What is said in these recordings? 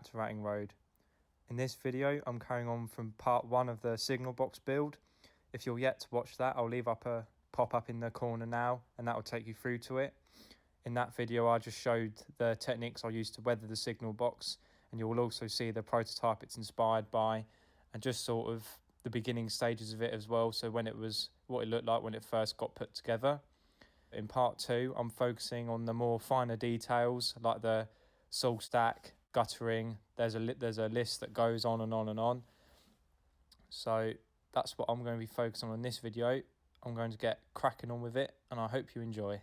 back to Ratting Road. In this video I'm carrying on from part 1 of the Signal Box build. If you're yet to watch that, I'll leave up a pop-up in the corner now and that will take you through to it. In that video I just showed the techniques I used to weather the Signal Box, and you will also see the prototype it's inspired by and just sort of the beginning stages of it as well, so when it was what it looked like when it first got put together. In part 2 I'm focusing on the more finer details like the soul stack, guttering. There's a list that goes on and on and on. So that's what I'm going to be focusing on in this video. I'm going to get cracking on with it and I hope you enjoy.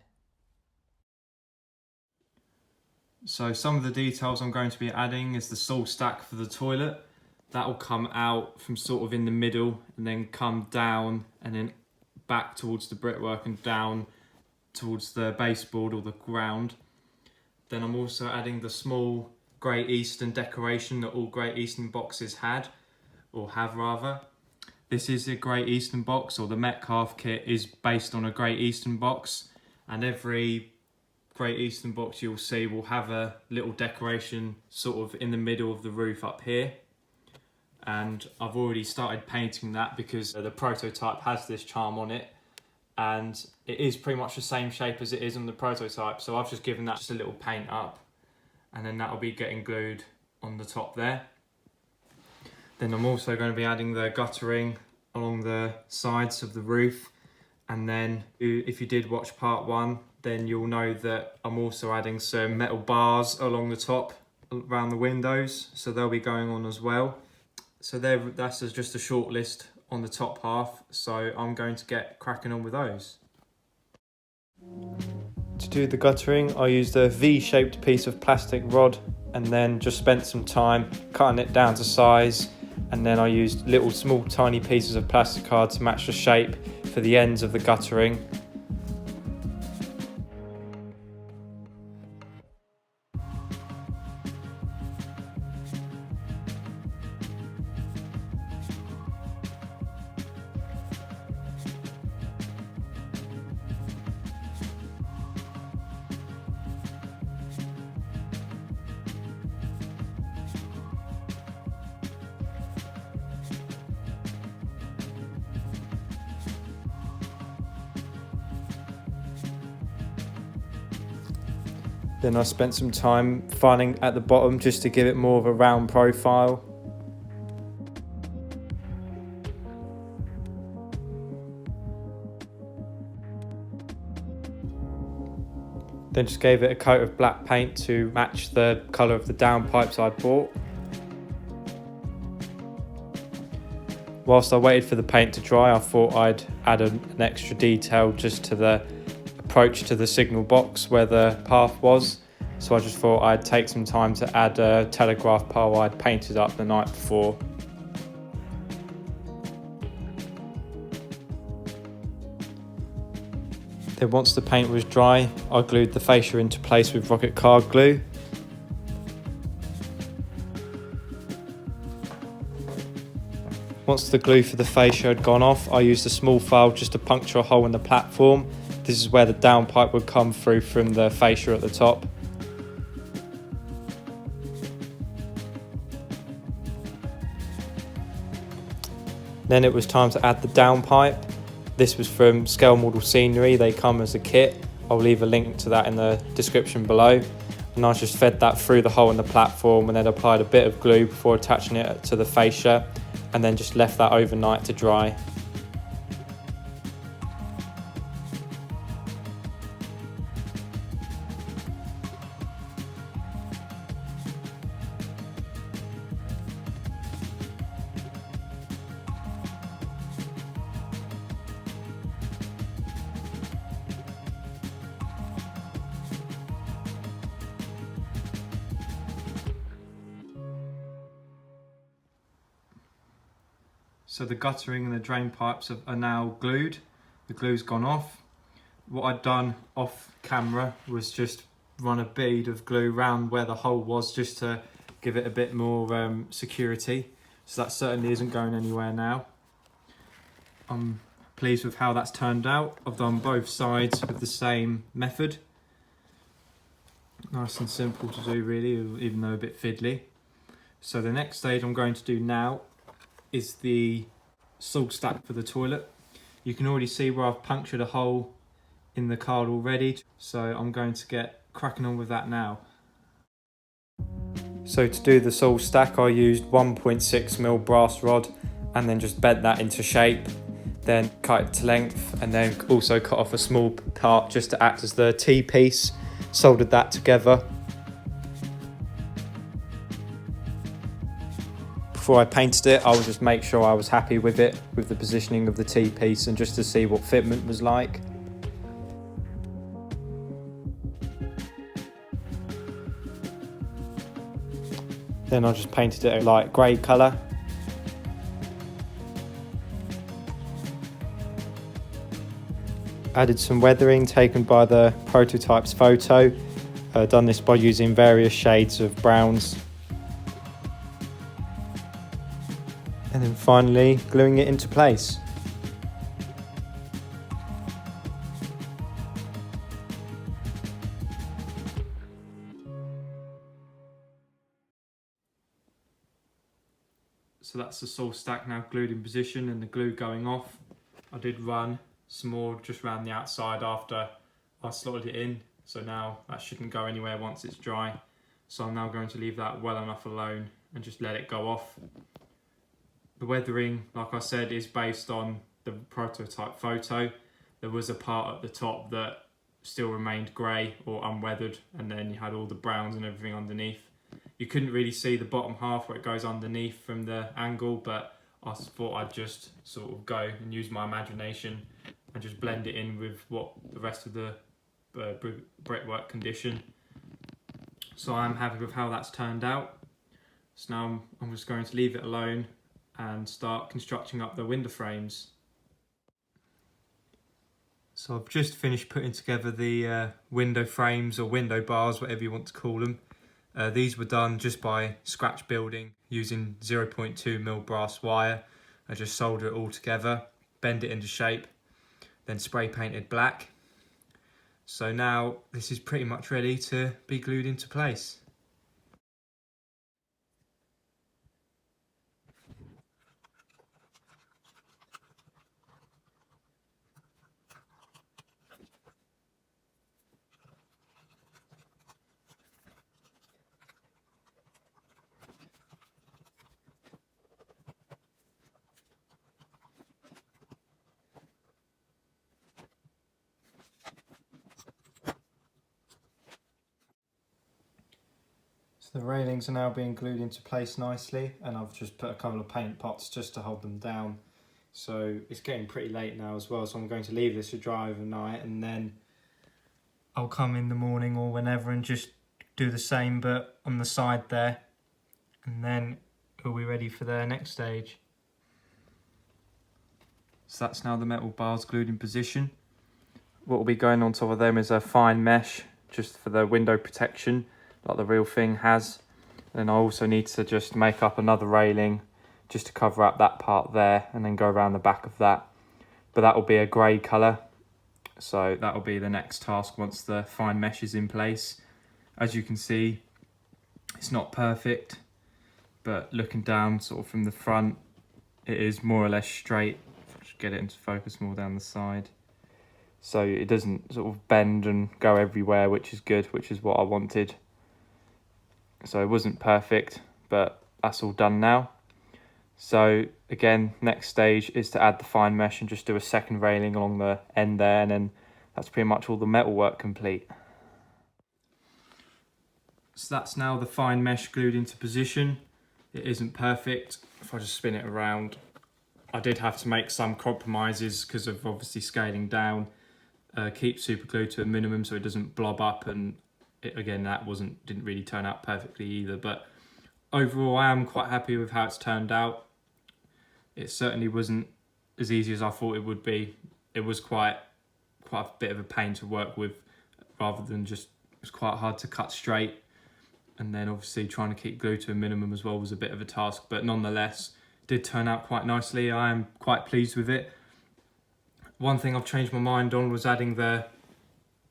So some of the details I'm going to be adding is the soul stack for the toilet. That will come out from sort of in the middle and then come down and then back towards the brickwork and down towards the baseboard or the ground. Then I'm also adding the small Great Eastern decoration that all Great Eastern boxes had, or have rather. This is a Great Eastern box, or the Metcalf kit is based on a Great Eastern box, and every Great Eastern box you'll see will have a little decoration sort of in the middle of the roof up here. And I've already started painting that because the prototype has this charm on it, and it is pretty much the same shape as it is on the prototype, so I've just given that just a little paint up, and then that'll be getting glued on the top there. Then I'm also going to be adding the guttering along the sides of the roof, and then if you did watch part 1 then you'll know that I'm also adding some metal bars along the top around the windows, so they'll be going on as well. So that's just a short list on the top half, so I'm going to get cracking on with those. To do the guttering I used a V-shaped piece of plastic rod and then just spent some time cutting it down to size, and then I used little small tiny pieces of plastic card to match the shape for the ends of the guttering. Then I spent some time filing at the bottom just to give it more of a round profile. Then just gave it a coat of black paint to match the colour of the downpipes I'd bought. Whilst I waited for the paint to dry, I thought I'd add an extra detail just to the approach to the signal box where the path was, so I just thought I'd take some time to add a telegraph pole I'd painted up the night before. Then once the paint was dry, I glued the fascia into place with rocket card glue. Once the glue for the fascia had gone off, I used a small file just to puncture a hole in the platform. This is where the downpipe would come through from the fascia at the top. Then it was time to add the downpipe. This was from Scale Model Scenery, they come as a kit. I'll leave a link to that in the description below. And I just fed that through the hole in the platform and then applied a bit of glue before attaching it to the fascia, and then just left that overnight to dry. So the guttering and the drain pipes are now glued. The glue's gone off. What I'd done off camera was just run a bead of glue round where the hole was just to give it a bit more security. So that certainly isn't going anywhere now. I'm pleased with how that's turned out. I've done both sides with the same method. Nice and simple to do really, even though a bit fiddly. So the next stage I'm going to do now is the salt stack for the toilet. You can already see where I've punctured a hole in the card already, so I'm going to get cracking on with that now. So to do the salt stack, I used 1.6mm brass rod and then just bent that into shape, then cut it to length, and then also cut off a small part just to act as the T-piece, soldered that together. Before I painted it, I would just make sure I was happy with it, with the positioning of the T-piece, and just to see what fitment was like. Then I just painted it a light grey colour. Added some weathering taken by the Prototypes photo. Done this by using various shades of browns. And then finally gluing it into place. So that's the salt stack now glued in position and the glue going off. I did run some more just around the outside after I slotted it in, so now that shouldn't go anywhere once it's dry. So I'm now going to leave that well enough alone and just let it go off. The weathering, like I said, is based on the Prototype photo. There was a part at the top that still remained grey or unweathered, and then you had all the browns and everything underneath. You couldn't really see the bottom half where it goes underneath from the angle, but I thought I'd just sort of go and use my imagination and just blend it in with what the rest of the brickwork condition. So I'm happy with how that's turned out. So now I'm just going to leave it alone and start constructing up the window frames. So I've just finished putting together the window frames or window bars, whatever you want to call them. These were done just by scratch building using 0.2mm brass wire. I just solder it all together, bend it into shape, then spray painted black. So now this is pretty much ready to be glued into place. So the railings are now being glued into place nicely, and I've just put a couple of paint pots just to hold them down. So it's getting pretty late now as well, so I'm going to leave this to dry overnight, and then I'll come in the morning or whenever and just do the same but on the side there, and then it'll be ready for the next stage. So that's now the metal bars glued in position. What will be going on top of them is a fine mesh just for the window protection, like the real thing has. Then I also need to just make up another railing just to cover up that part there, and then go around the back of that. But that will be a grey colour, so that will be the next task once the fine mesh is in place. As you can see, it's not perfect, but looking down sort of from the front, it is more or less straight. Just get it into focus more down the side. So it doesn't sort of bend and go everywhere, which is good, which is what I wanted. So it wasn't perfect, but that's all done now. So again, next stage is to add the fine mesh and just do a second railing along the end there, and then that's pretty much all the metal work complete. So that's now the fine mesh glued into position. It isn't perfect. If I just spin it around, I did have to make some compromises because of obviously scaling down. Keep super glue to a minimum so it doesn't blob up, and again that didn't really turn out perfectly either, but overall I am quite happy with how it's turned out. It certainly wasn't as easy as I thought it would be. It was quite a bit of a pain to work with, rather than just, it was quite hard to cut straight, and then obviously trying to keep glue to a minimum as well was a bit of a task, but nonetheless it did turn out quite nicely. I am quite pleased with it. One thing I've changed my mind on was adding the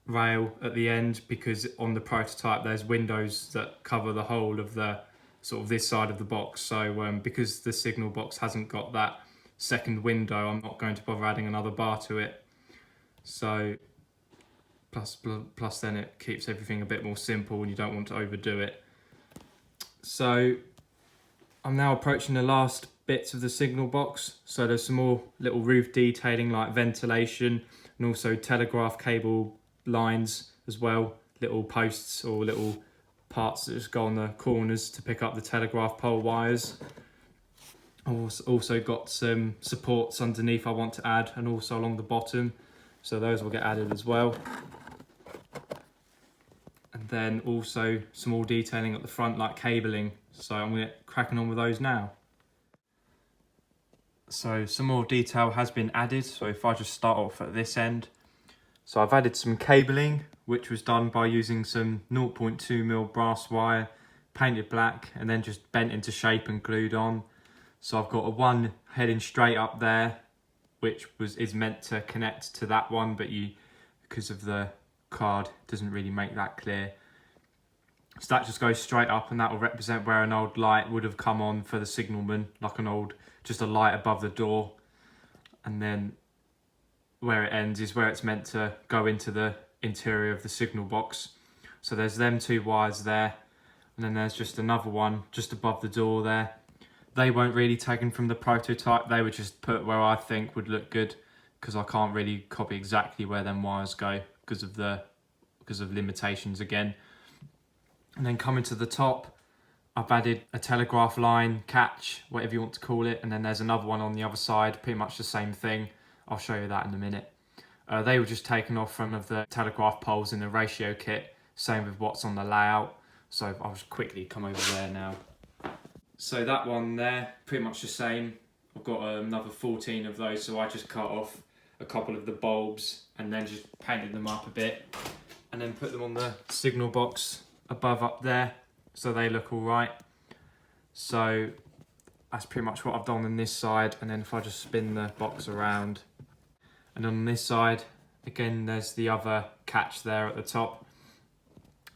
rail at the end, because on the prototype there's windows that cover the whole of the sort of this side of the box. So because the signal box hasn't got that second window, I'm not going to bother adding another bar to it. So plus then it keeps everything a bit more simple and you don't want to overdo it. So I'm now approaching the last bits of the signal box. So there's some more little roof detailing like ventilation and also telegraph cable lines as well, little posts or little parts that just go on the corners to pick up the telegraph pole wires. Also got some supports underneath I want to add, and also along the bottom, so those will get added as well. And then also some more detailing at the front like cabling, so I'm going to get cracking on with those now. So some more detail has been added, so if I just start off at this end. So I've added some cabling, which was done by using some 0.2mm brass wire, painted black, and then just bent into shape and glued on. So I've got a one heading straight up there, which is meant to connect to that one, but because of the card, doesn't really make that clear. So that just goes straight up, and that will represent where an old light would have come on for the signalman, like just a light above the door. And then where it ends is where it's meant to go into the interior of the signal box. So there's them two wires there, and then there's just another one just above the door there. They weren't really taken from the prototype, they were just put where I think would look good, because I can't really copy exactly where them wires go because of limitations again. And then coming to the top, I've added a telegraph line, catch, whatever you want to call it, and then there's another one on the other side, pretty much the same thing. I'll show you that in a minute. They were just taken off from the telegraph poles in the ratio kit, same with what's on the layout. So I'll just quickly come over there now. So that one there, pretty much the same. I've got another 14 of those, so I just cut off a couple of the bulbs and then just painted them up a bit and then put them on the signal box above up there so they look all right. So that's pretty much what I've done on this side, and then if I just spin the box around, and on this side again there's the other catch there at the top,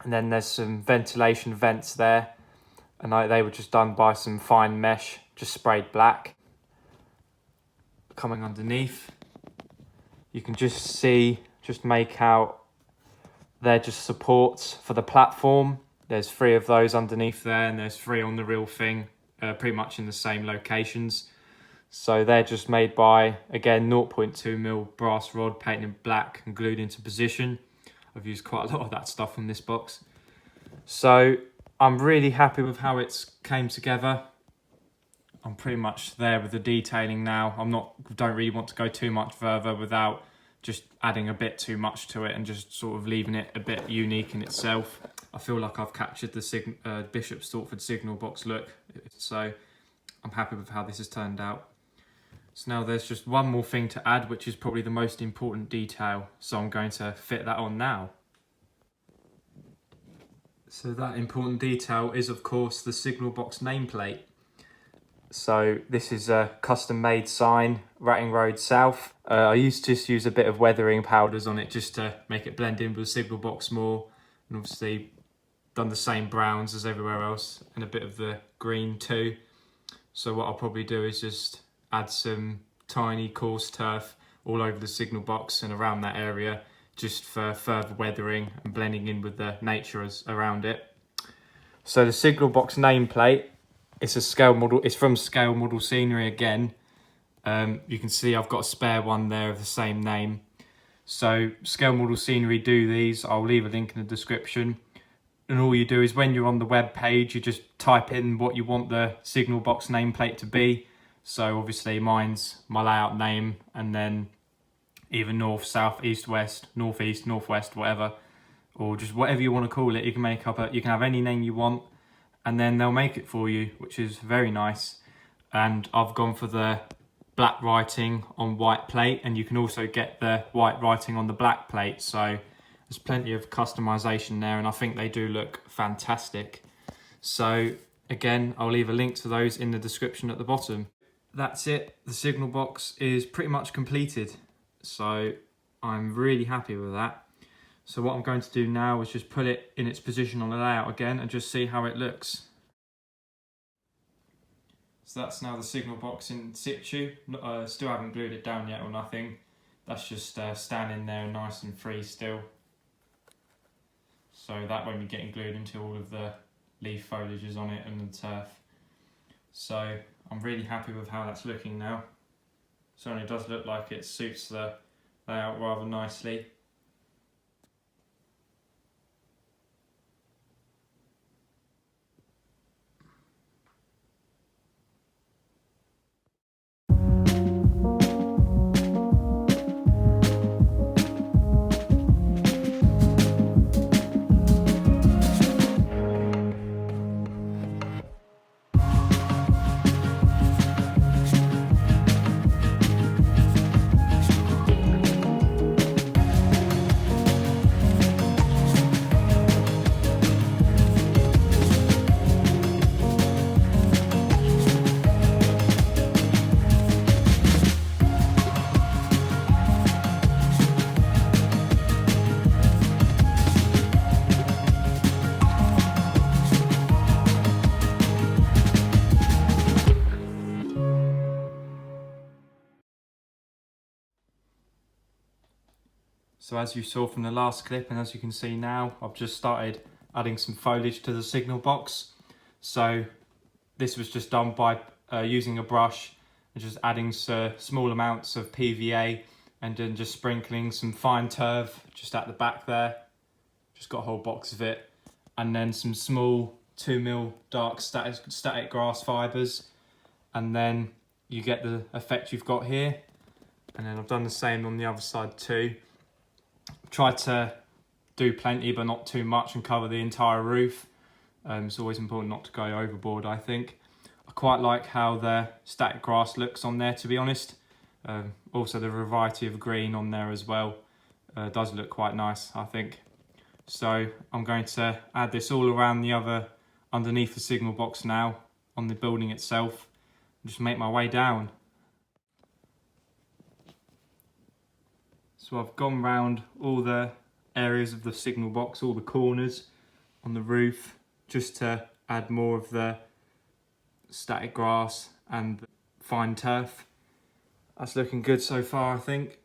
and then there's some ventilation vents there, and they were just done by some fine mesh, just sprayed black. Coming underneath, you can just make out they're just supports for the platform. There's 3 of those underneath there, and there's 3 on the real thing, pretty much in the same locations. So they're just made by, again, 0.2mm brass rod painted black and glued into position. I've used quite a lot of that stuff on this box. So I'm really happy with how it's came together. I'm pretty much there with the detailing now. Don't really want to go too much further without just adding a bit too much to it and just sort of leaving it a bit unique in itself. I feel like I've captured the Bishop Stortford signal box look, so I'm happy with how this has turned out. So now there's just one more thing to add, which is probably the most important detail, so I'm going to fit that on now. So that important detail is of course the Signal Box nameplate. So this is a custom made sign, Ratting Road South. I used to just use a bit of weathering powders on it just to make it blend in with the signal box more, and obviously done the same browns as everywhere else and a bit of the green too. So what I'll probably do is just add some tiny coarse turf all over the signal box and around that area, just for further weathering and blending in with the nature around it. So the Signal Box nameplate, it's a scale model. It's from Scale Model Scenery again. You can see I've got a spare one there of the same name. So Scale Model Scenery do these. I'll leave a link in the description. And all you do is when you're on the web page, you just type in what you want the Signal Box nameplate to be. So obviously mine's my layout name, and then either north, south, east, west, northeast, northwest, whatever, or just whatever you want to call it. You can you can have any name you want, and then they'll make it for you, which is very nice. And I've gone for the black writing on white plate, and you can also get the white writing on the black plate. So there's plenty of customization there, and I think they do look fantastic. So again, I'll leave a link to those in the description at the bottom. That's it. The signal box is pretty much completed. So I'm really happy with that. So what I'm going to do now is just put it in its position on the layout again and just see how it looks. So that's now the signal box in situ. Still haven't glued it down yet or nothing. That's just standing there nice and free still. So that won't be getting glued until all of the leaf foliage is on it and the turf. So I'm really happy with how that's looking now. Certainly does look like it suits the layout rather nicely. So as you saw from the last clip, and as you can see now, I've just started adding some foliage to the signal box. So this was just done by using a brush and just adding small amounts of PVA and then just sprinkling some fine turf just at the back there. Just got a whole box of it. And then some small 2mm dark static grass fibres. And then you get the effect you've got here. And then I've done the same on the other side too. Tried to do plenty but not too much and cover the entire roof. It's always important not to go overboard, I think. I quite like how the static grass looks on there, to be honest. Also the variety of green on there as well does look quite nice, I think. So I'm going to add this all around underneath the signal box now on the building itself. Just make my way down. So I've gone round all the areas of the signal box, all the corners on the roof, just to add more of the static grass and fine turf. That's looking good so far, I think.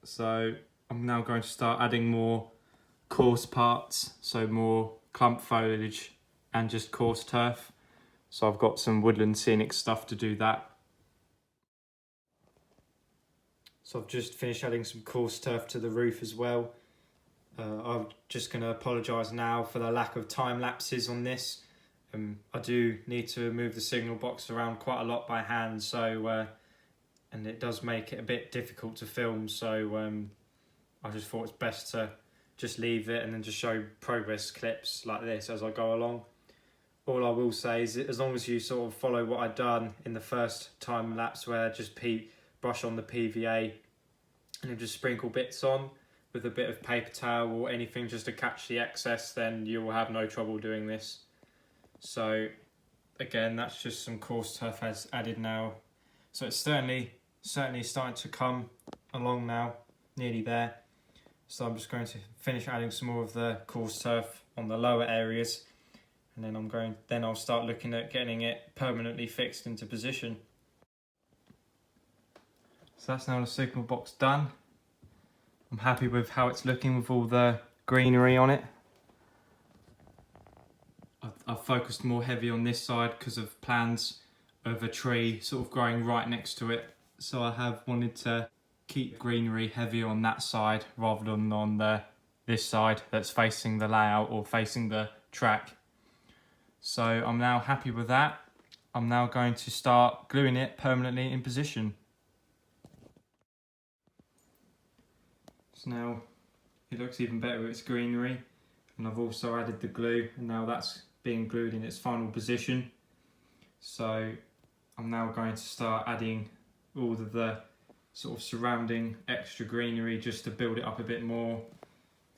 So I'm now going to start adding more coarse parts, so more clump foliage and just coarse turf. So I've got some woodland scenic stuff to do that. So I've just finished adding some coarse turf to the roof as well. I'm just going to apologise now for the lack of time lapses on this. I do need to move the signal box around quite a lot by hand, so and it does make it a bit difficult to film, so I just thought it's best to just leave it and then just show progress clips like this as I go along. All I will say is as long as you sort of follow what I've done in the first time lapse, where I just brush on the PVA and just sprinkle bits on with a bit of paper towel or anything just to catch the excess, then you will have no trouble doing this. So again, that's just some coarse turf as added now. So it's certainly starting to come along now, nearly there. So I'm just going to finish adding some more of the coarse turf on the lower areas, and then I'll start looking at getting it permanently fixed into position. So that's now the signal box done. I'm happy with how it's looking with all the greenery on it. I've focused more heavy on this side because of plans of a tree sort of growing right next to it. So I have wanted to keep greenery heavy on that side rather than on this side that's facing the layout or facing the track. So I'm now happy with that. I'm now going to start gluing it permanently in position. So now it looks even better with its greenery, and I've also added the glue, and now that's being glued in its final position. So I'm now going to start adding all of the sort of surrounding extra greenery just to build it up a bit more.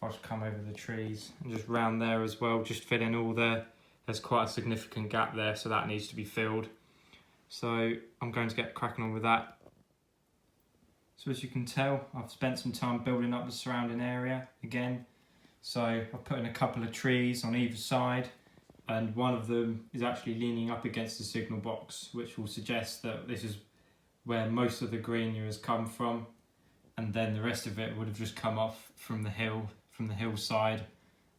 I'll just come over the trees and just round there as well, just fill in all there's quite a significant gap there, so that needs to be filled. So I'm going to get cracking on with that. So as you can tell, I've spent some time building up the surrounding area again. So I've put in a couple of trees on either side, and one of them is actually leaning up against the signal box, which will suggest that this is where most of the greenery has come from, and then the rest of it would have just come off from the hillside,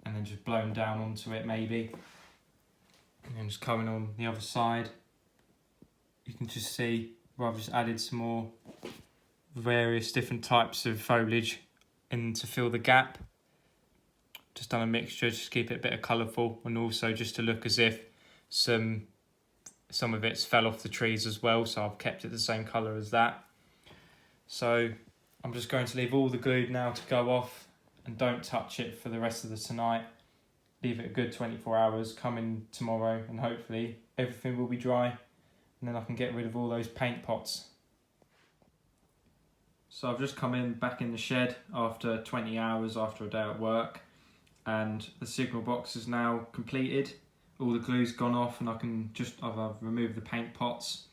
and then just blown down onto it maybe. And then just coming on the other side, you can just see where I've just added some more various different types of foliage in to fill the gap. Just done a mixture just to keep it a bit colourful, and also just to look as if some of it's fell off the trees as well, so I've kept it the same colour as that. So I'm just going to leave all the glue now to go off, and don't touch it for the rest of the tonight. Leave it a good 24 hours, come in tomorrow, and hopefully everything will be dry, and then I can get rid of all those paint pots. So I've just come back in the shed after 20 hours after a day at work, and the signal box is now completed. All the glue's gone off, and I've removed the paint pots.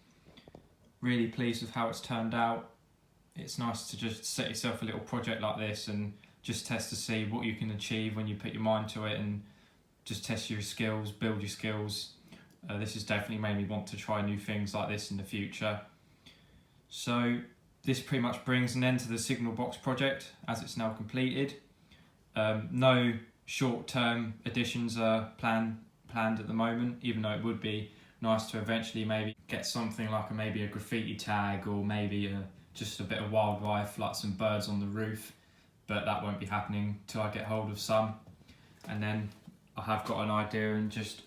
Really pleased with how it's turned out. It's nice to just set yourself a little project like this and just test to see what you can achieve when you put your mind to it, and just test your skills, build your skills. This has definitely made me want to try new things like this in the future. So this pretty much brings an end to the signal box project as it's now completed. No short-term additions are planned at the moment, even though it would be nice to eventually maybe get something like maybe a graffiti tag, or maybe just a bit of wildlife like some birds on the roof, but that won't be happening till I get hold of some. And then I have got an idea and just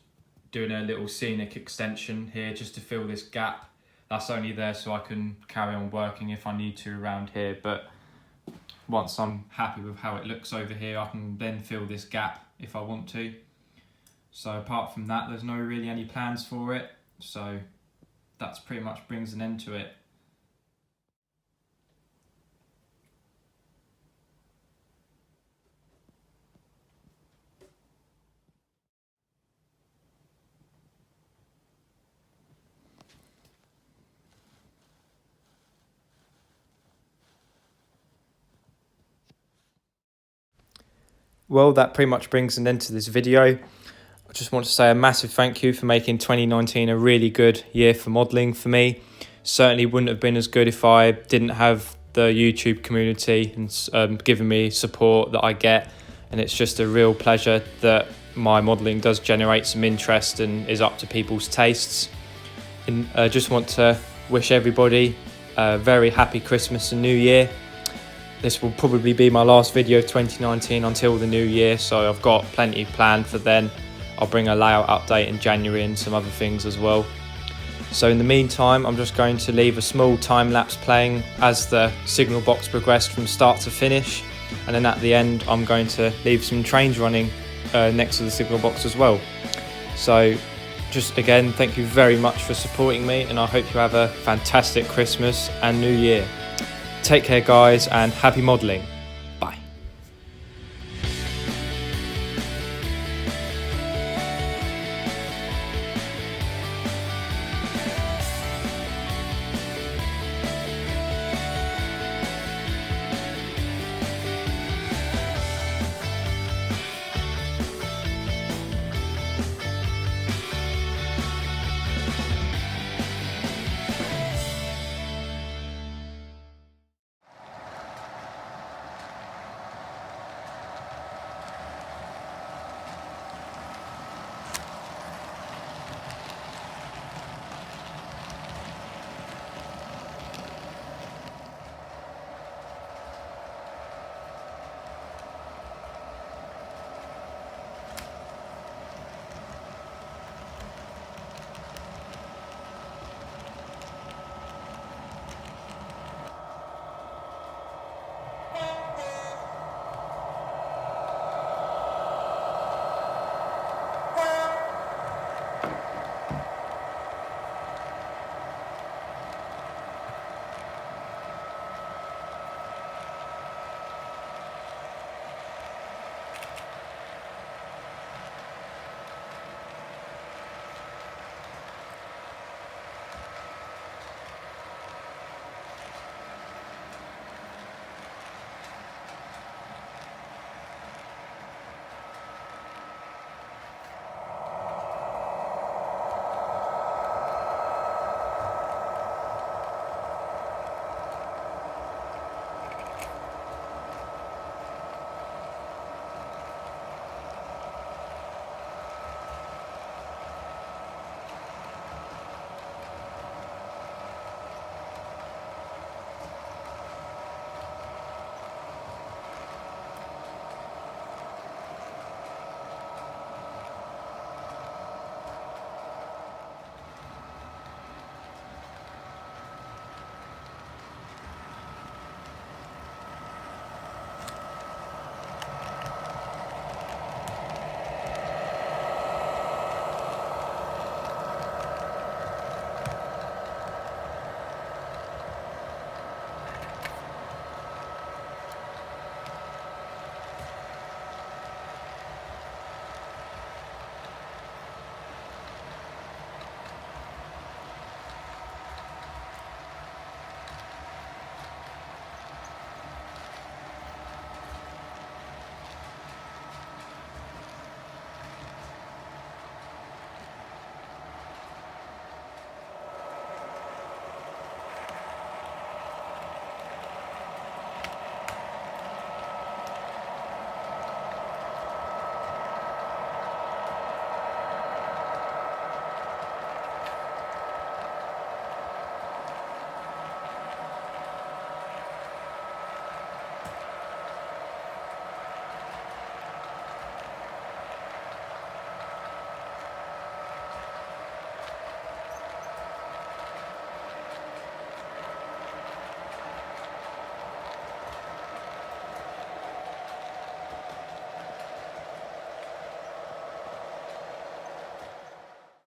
doing a little scenic extension here just to fill this gap. That's only there so I can carry on working if I need to around here, but once I'm happy with how it looks over here, I can then fill this gap if I want to. So apart from that, there's no really any plans for it, so that's pretty much brings an end to it. Well, that pretty much brings an end to this video. I just want to say a massive thank you for making 2019 a really good year for modelling for me. Certainly wouldn't have been as good if I didn't have the YouTube community and giving me support that I get. And it's just a real pleasure that my modelling does generate some interest and is up to people's tastes. And I just want to wish everybody a very happy Christmas and New Year. This will probably be my last video of 2019 until the new year, so I've got plenty planned for then. I'll bring a layout update in January and some other things as well. So in the meantime, I'm just going to leave a small time lapse playing as the signal box progressed from start to finish, and then at the end I'm going to leave some trains running next to the signal box as well. So just again, thank you very much for supporting me, and I hope you have a fantastic Christmas and New Year. Take care guys, and happy modelling.